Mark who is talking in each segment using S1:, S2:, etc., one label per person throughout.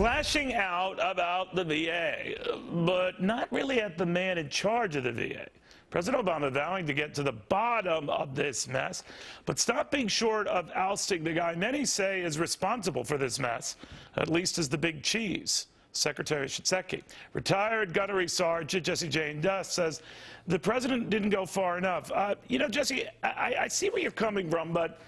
S1: lashing out about the VA, but not really at the man in charge of the VA. President Obama vowing to get to the bottom of this mess, but stopping short of ousting the guy many say is responsible for this mess, at least as the big cheese. Secretary Jessie. Retired Gunnery Sergeant Jessie Duff says the president didn't go far enough. You know, Jessie, I see where you're coming from, but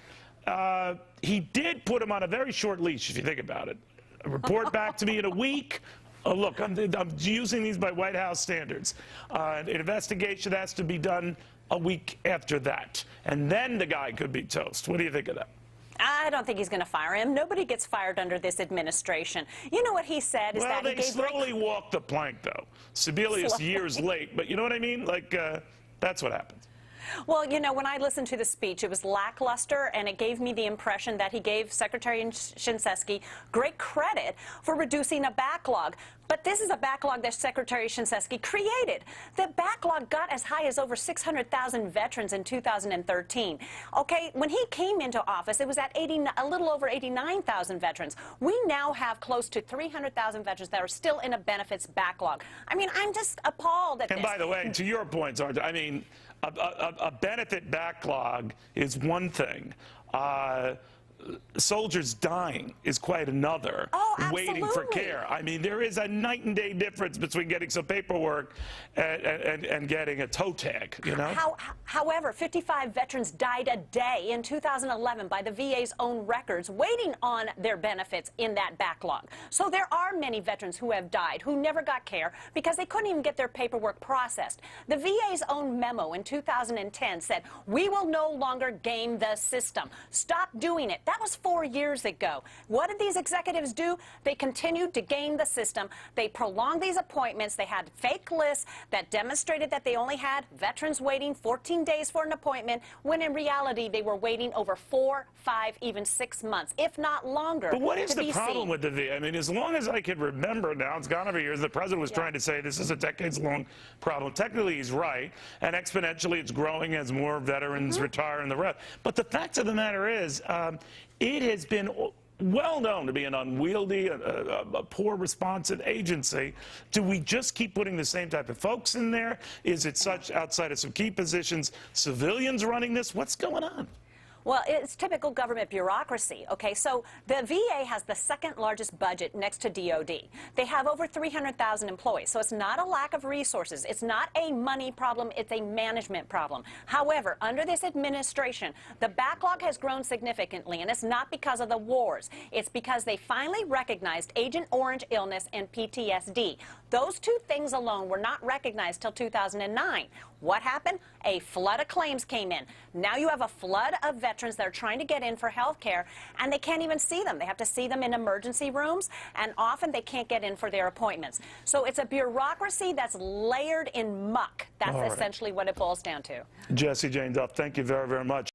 S1: he did put him on a very short leash, if you think about it. Report back to me in a week. Oh, look, I'm using these by White House standards. An investigation has to be done a week after that, and then the guy could be toast. What do you think of that?
S2: I don't think he's going to fire him. Nobody gets fired under this administration. You know what he said is that he gave...
S1: Well, they slowly walked the plank, though. Sebelius years late, but you know what I mean? Like, that's what happens.
S2: Well, you know, when I listened to the speech, it was lackluster, and it gave me the impression that he gave Secretary Shinseki great credit for reducing a backlog. But this is a backlog that Secretary Shinseki created. The backlog got as high as over 600,000 veterans in 2013. Okay, when he came into office, it was at a little over 89,000 veterans. We now have close to 300,000 veterans that are still in a benefits backlog. I mean, I'm just appalled at this.
S1: And by the way, to your point, Sergeant, I mean, a benefit backlog is one thing. Soldiers dying is quite another.
S2: Oh,
S1: waiting for care. I mean, there is a night and day difference between getting some paperwork and getting a toe tag, you know?
S2: However, 55 veterans died a day in 2011 by the VA's own records, waiting on their benefits in that backlog. So there are many veterans who have died, who never got care because they couldn't even get their paperwork processed. The VA's own memo in 2010 said, "We will no longer game the system. Stop doing it." That was 4 years ago. What did these executives do? They continued to game the system. They prolonged these appointments. They had fake lists that demonstrated that they only had veterans waiting 14 days for an appointment, when in reality they were waiting over 4, 5, even 6 months, if not longer.
S1: But what is the problem with the VA? I mean, as long as I can remember now, it's gone over years, the president was trying to say this is a decades-long problem. Technically, he's right, and exponentially it's growing as more veterans retire and the rest. But the fact of the matter is, it has been well known to be an unwieldy, a poor responsive agency. Do we just keep putting the same type of folks in there? Is it such, outside of some key positions, civilians running this? What's going on?
S2: Well, it's typical government bureaucracy, okay? So the VA has the second largest budget next to DOD. They have over 300,000 employees, so it's not a lack of resources. It's not a money problem, it's a management problem. However, under this administration, the backlog has grown significantly, and it's not because of the wars. It's because they finally recognized Agent Orange illness and PTSD. Those two things alone were not recognized till 2009. What happened? A flood of claims came in. Now you have a flood of veterans that are trying to get in for health care, and they can't even see them. They have to see them in emergency rooms, and often they can't get in for their appointments. So it's a bureaucracy that's layered in muck. That's essentially what it boils down to.
S1: Jessie Duff, thank you very, very much.